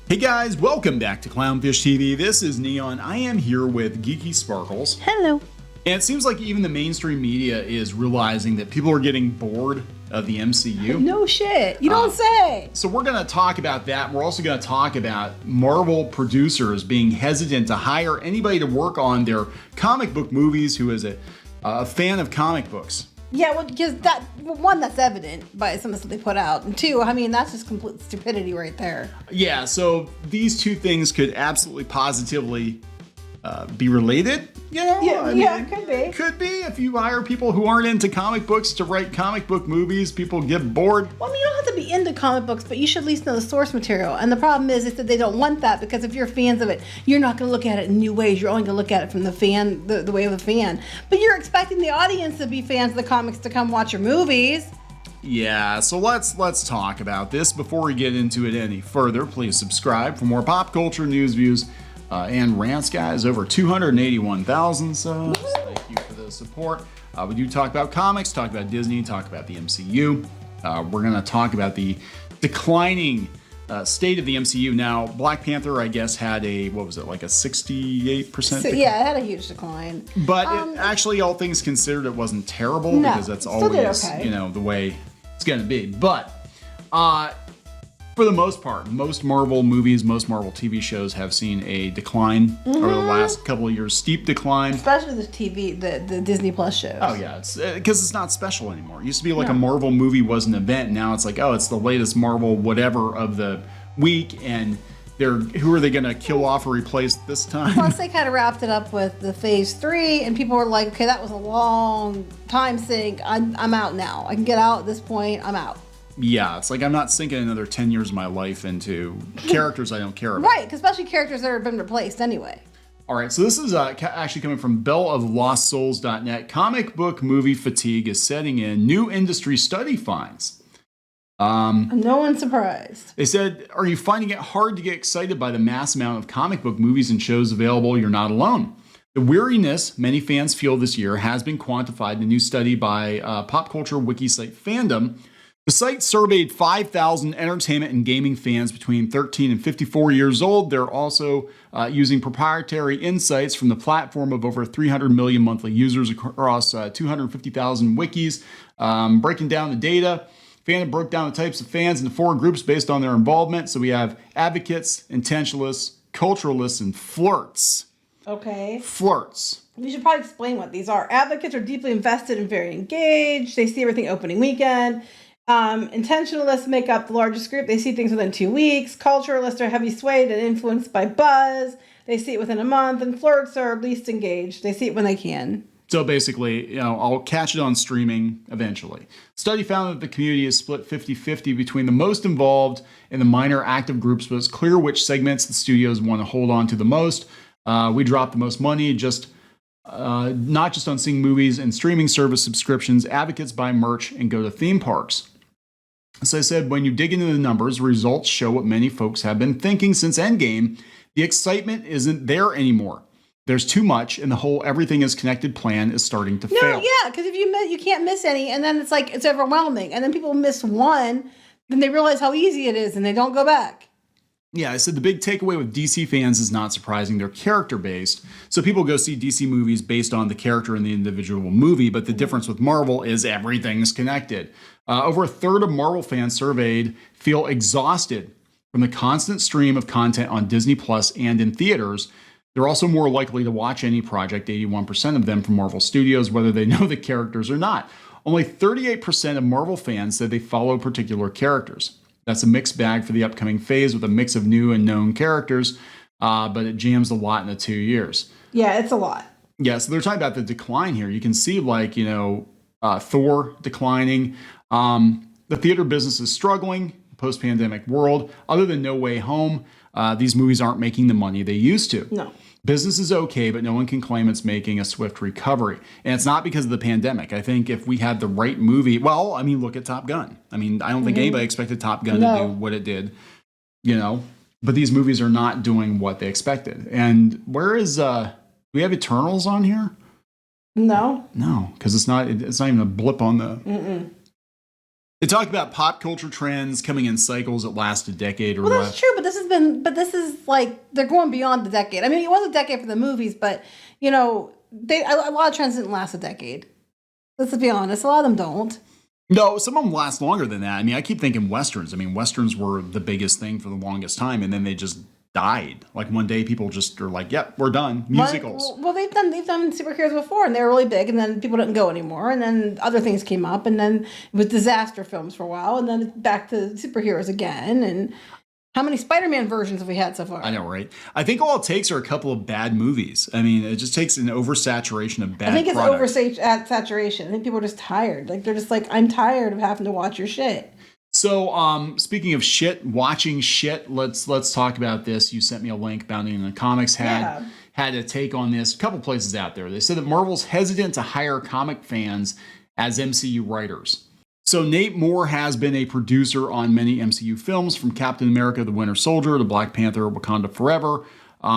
Hey guys, welcome back to Clownfish TV. This is Neon. I am here with Geeky Sparkles. Hello. And it seems like even the mainstream media is realizing that people are getting bored of the MCU. No shit. You don't say. So we're going to talk about that. We're also going to talk about Marvel producers being hesitant to hire anybody to work on their comic book movies who is a fan of comic books. Yeah, well, because that's evident by some of the stuff they put out. And two, I mean, that's just complete stupidity right there. Yeah, so these two things could absolutely positively be related. You know? Yeah, it could be. Could be if you hire people who aren't into comic books to write comic book movies, people get bored. Well, I mean, you don't have to be into comic books, but you should at least know the source material. And the problem is that they don't want that, because if you're fans of it, you're not going to look at it in new ways. You're only going to look at it from the fan, the way of a fan. But you're expecting the audience to be fans of the comics to come watch your movies. Yeah, so let's talk about this. Before we get into it any further, please subscribe for more pop culture news, views, and rants, guys. Over 281,000 subs. Thank you for the support. We do talk about comics, talk about Disney, talk about the MCU. We're going to talk about the declining state of the MCU. Now, Black Panther, I guess, had a, what was it, like a 68%? So, yeah, it had a huge decline. But it, actually, all things considered, it wasn't terrible, no, because that's still did always, okay. you know, the way it's going to be. But for the most part, most Marvel movies, most Marvel TV shows have seen a decline over the last couple of years, steep decline. Especially the Disney Plus shows. Oh yeah, it's because it's not special anymore. It used to be like a Marvel movie was an event. Now it's like, oh, it's the latest Marvel whatever of the week, and who are they going to kill off or replace this time? Plus, they kind of wrapped it up with the Phase 3, and people were like, okay, that was a long time sink. I'm out now. I can get out at this point. I'm out. Yeah, it's like I'm not sinking another 10 years of my life into characters I don't care about. Right, especially characters that have been replaced anyway. All right, so this is actually coming from belloflostsouls.net. Comic book movie fatigue is setting in. New industry study finds. No one's surprised. They said, are you finding it hard to get excited by the mass amount of comic book movies and shows available? You're not alone. The weariness many fans feel this year has been quantified in a new study by pop culture wiki site Fandom. The site surveyed 5,000 entertainment and gaming fans between 13 and 54 years old. They're also using proprietary insights from the platform of over 300 million monthly users across 250,000 wikis. Breaking down the data, Fandom broke down the types of fans into 4 groups based on their involvement. So we have advocates, intentionalists, culturalists, and flirts. Okay. Flirts. We should probably explain what these are. Advocates are deeply invested and very engaged. They see everything opening weekend. Intentionalists make up the largest group. They see things within 2 weeks. Culturalists are heavy swayed and influenced by buzz. They see it within a month. And flirts are least engaged. They see it when they can. So basically, you know, I'll catch it on streaming eventually. Study found that the community is split 50-50 between the most involved and the minor active groups, but it's clear which segments the studios want to hold on to the most. We drop the most money, not just on seeing movies and streaming service subscriptions. Advocates buy merch and go to theme parks. As I said, when you dig into the numbers, results show what many folks have been thinking since Endgame. The excitement isn't there anymore. There's too much, and the whole everything is connected plan is starting to fail. Yeah, because if you can't miss any, and then it's like it's overwhelming, and then people miss one, then they realize how easy it is, and they don't go back. Yeah, I said the big takeaway with DC fans is not surprising. They're character-based. So people go see DC movies based on the character in the individual movie, but the difference with Marvel is everything's connected. Over a third of Marvel fans surveyed feel exhausted from the constant stream of content on Disney Plus and in theaters. They're also more likely to watch any project, 81% of them from Marvel Studios, whether they know the characters or not. Only 38% of Marvel fans said they follow particular characters. That's a mixed bag for the upcoming phase with a mix of new and known characters, but it jams a lot in the 2 years. Yeah, it's a lot. Yeah, so they're talking about the decline here. You can see, like, you know, Thor declining. The theater business is struggling, post-pandemic world. Other than No Way Home, these movies aren't making the money they used to. No. Business is okay, but no one can claim it's making a swift recovery. And it's not because of the pandemic. I think if we had the right movie, well, I mean, look at Top Gun. I mean, I don't think anybody expected Top Gun to do what it did, you know, but these movies are not doing what they expected. And where is, do we have Eternals on here? No. No, because it's not even a blip on the, They talk about pop culture trends coming in cycles that last a decade or Well, what. that's true, but this is like they're going beyond the decade. I mean, it was a decade for the movies, but a lot of trends didn't last a decade. Let's be honest, a lot of them don't. No, some of them last longer than that. I mean, I keep thinking Westerns. I mean, Westerns were the biggest thing for the longest time, and then they just died. Like one day people just are like, yep, we're done. Musicals. Well, they've done superheroes before, and they were really big, and then people didn't go anymore, and then other things came up, and then it was disaster films for a while, and then back to superheroes again, and how many Spider-Man versions have we had so far? I know, right? I think all it takes are a couple of bad movies. I mean, it just takes an oversaturation of bad. I think it's products. oversaturation. I think people are just tired. Like they're just like, I'm tired of having to watch your shit. So, speaking of shit, watching shit, let's talk about this. You sent me a link. Bounding in the Comics had a take on this. A couple places out there. They said that Marvel's hesitant to hire comic fans as MCU writers. So Nate Moore has been a producer on many MCU films, from Captain America: The Winter Soldier to Black Panther: Wakanda Forever.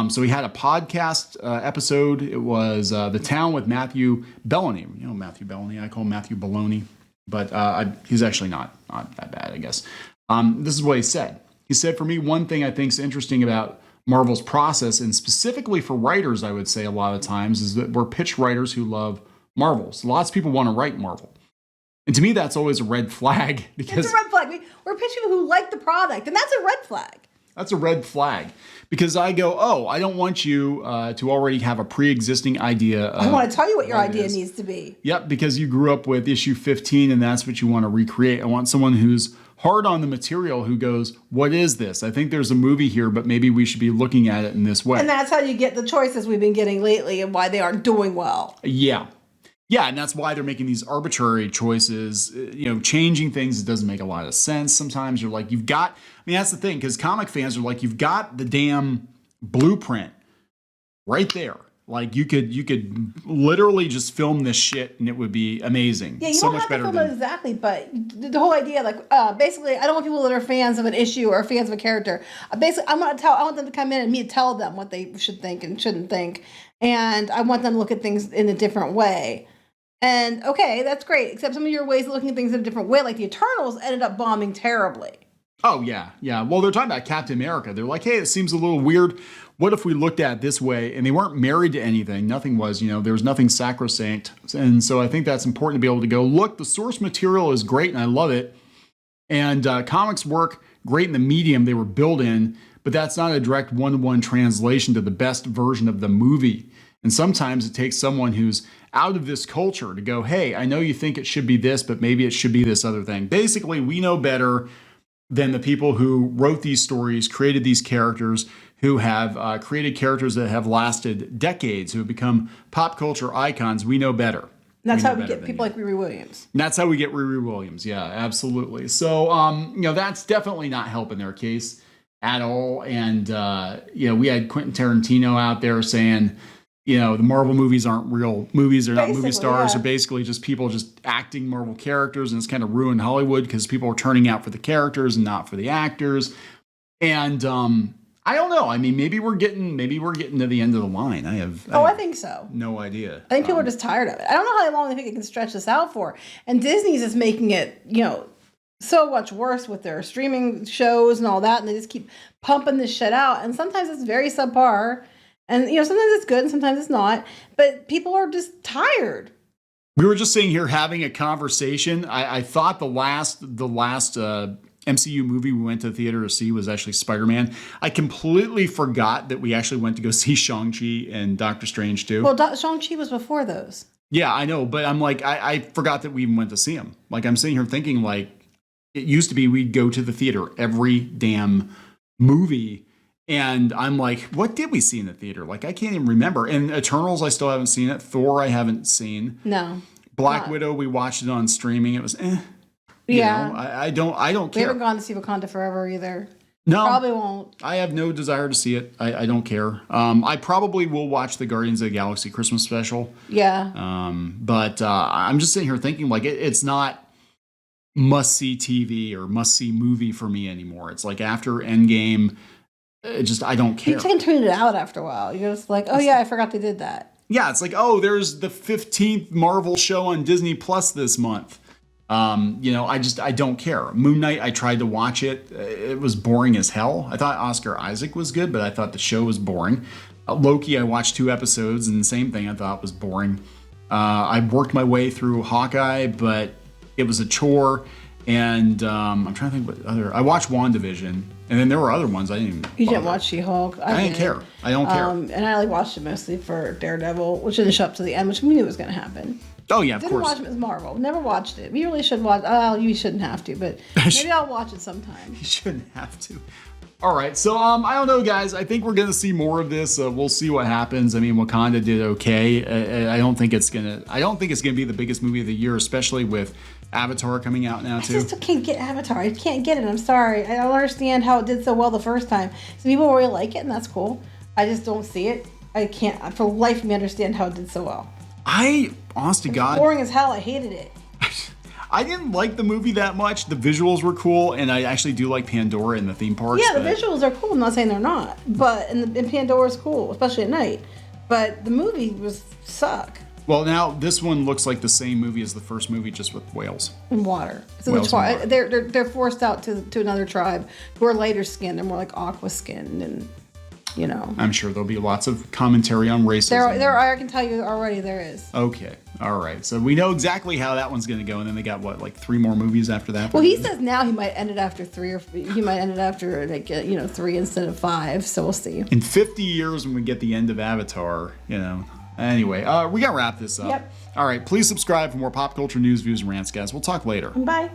So he had a podcast episode. It was The Town with Matthew Bellany. You know Matthew Bellany. I call him Matthew Baloney. But he's actually not that bad, I guess. This is what he said. He said, for me, one thing I think is interesting about Marvel's process, and specifically for writers, I would say a lot of times, is that we're pitch writers who love Marvels. Lots of people want to write Marvel. And to me, that's always a red flag. Because it's a red flag. We're pitching people who like the product, and that's a red flag. That's a red flag. Because I go, I don't want you to already have a pre-existing idea. I want to tell you what your idea needs to be. Yep, because you grew up with issue 15 and that's what you want to recreate. I want someone who's hard on the material, who goes, what is this? I think there's a movie here, but maybe we should be looking at it in this way. And that's how you get the choices we've been getting lately and why they aren't doing well. Yeah. Yeah, and that's why they're making these arbitrary choices, changing things. It doesn't make a lot of sense. Sometimes you're like, that's the thing, because comic fans are like, you've got the damn blueprint right there. Like you could literally just film this shit and it would be amazing. Yeah, you so don't much have better to film it exactly, but the whole idea, basically, I don't want people that are fans of an issue or fans of a character. Basically, I want them to come in and me tell them what they should think and shouldn't think, and I want them to look at things in a different way. And okay, that's great. Except some of your ways of looking at things in a different way, like the Eternals, ended up bombing terribly. Oh, yeah. Well, they're talking about Captain America. They're like, hey, it seems a little weird. What if we looked at it this way? And they weren't married to anything. Nothing was, there was nothing sacrosanct. And so I think that's important to be able to go, look, the source material is great and I love it. And comics work great in the medium they were built in, but that's not a direct one-to-one translation to the best version of the movie. And sometimes it takes someone who's out of this culture to go, hey, I know you think it should be this, but maybe it should be this other thing. Basically, we know better than the people who wrote these stories, created these characters, who have created characters that have lasted decades, who have become pop culture icons. We know better. And that's how we get people like Riri Williams. And that's how we get Riri Williams. Yeah, absolutely. So, that's definitely not helping their case at all. And, we had Quentin Tarantino out there saying, the Marvel movies aren't real movies. They're not movie stars. They're basically just people just acting Marvel characters. And it's kind of ruined Hollywood because people are turning out for the characters and not for the actors. And I don't know. I mean, maybe we're getting to the end of the line. I think so. No idea. I think people are just tired of it. I don't know how long they think it can stretch this out for. And Disney's is making it, so much worse with their streaming shows and all that. And they just keep pumping this shit out. And sometimes it's very subpar. And, sometimes it's good and sometimes it's not. But people are just tired. We were just sitting here having a conversation. I thought the last MCU movie we went to the theater to see was actually Spider-Man. I completely forgot that we actually went to go see Shang-Chi and Doctor Strange too. Well, Shang-Chi was before those. Yeah, I know. But I'm like, I forgot that we even went to see him. Like, I'm sitting here thinking, like, it used to be we'd go to the theater every damn movie. And I'm like, what did we see in the theater? Like, I can't even remember. And Eternals, I still haven't seen it. Thor, I haven't seen. No. Black Widow, we watched it on streaming. It was Yeah. I don't care. We haven't gone to see Wakanda Forever either. No. Probably won't. I have no desire to see it. I don't care. I probably will watch the Guardians of the Galaxy Christmas special. Yeah. But I'm just sitting here thinking, like, it's not must-see TV or must-see movie for me anymore. It's like after Endgame, I don't care. You can tune it out after a while. You're just like, oh yeah, I forgot they did that. Yeah, it's like, oh, there's the 15th Marvel show on Disney Plus this month. I don't care. Moon Knight, I tried to watch it. It was boring as hell. I thought Oscar Isaac was good, but I thought the show was boring. Loki, I watched 2 episodes, and the same thing I thought was boring. I worked my way through Hawkeye, but it was a chore. And I'm trying to think what other. I watched WandaVision, and then there were other ones I didn't. You didn't watch She-Hulk. I didn't care. I don't care. And I watched it mostly for Daredevil, which didn't show up to the end, which we knew was going to happen. Oh yeah, of course. Didn't watch it as Marvel. Never watched it. We really should watch. You shouldn't have to, but maybe I'll watch it sometime. You shouldn't have to. All right, so I don't know, guys. I think we're gonna see more of this. We'll see what happens. I mean, Wakanda did okay. I don't think it's gonna be the biggest movie of the year, especially with Avatar coming out now too. I just can't get Avatar. I can't get it. I'm sorry. I don't understand how it did so well the first time. Some people really like it, and that's cool. I just don't see it. I can't for the life of me understand how it did so well. Honest to God, boring as hell. I hated it. I didn't like the movie that much. The visuals were cool, and I actually do like Pandora and the theme parks. Yeah, the visuals are cool. I'm not saying they're not, but and Pandora's cool, especially at night. But the movie was suck. Well, now this one looks like the same movie as the first movie, just with whales and water. So whales and water. They're forced out to another tribe who are lighter skinned. They're more like aqua skinned, and I'm sure there'll be lots of commentary on racism. There, I can tell you already there is. Okay, all right. So we know exactly how that one's going to go, and then they got what, like 3 more movies after that. Well, he says now he might end it after 3, or he might end it after 3 instead of 5. So we'll see. In 50 years, when we get the end of Avatar, Anyway, we got to wrap this up. Yep. All right, please subscribe for more pop culture news, views, and rants, guys. We'll talk later. Bye.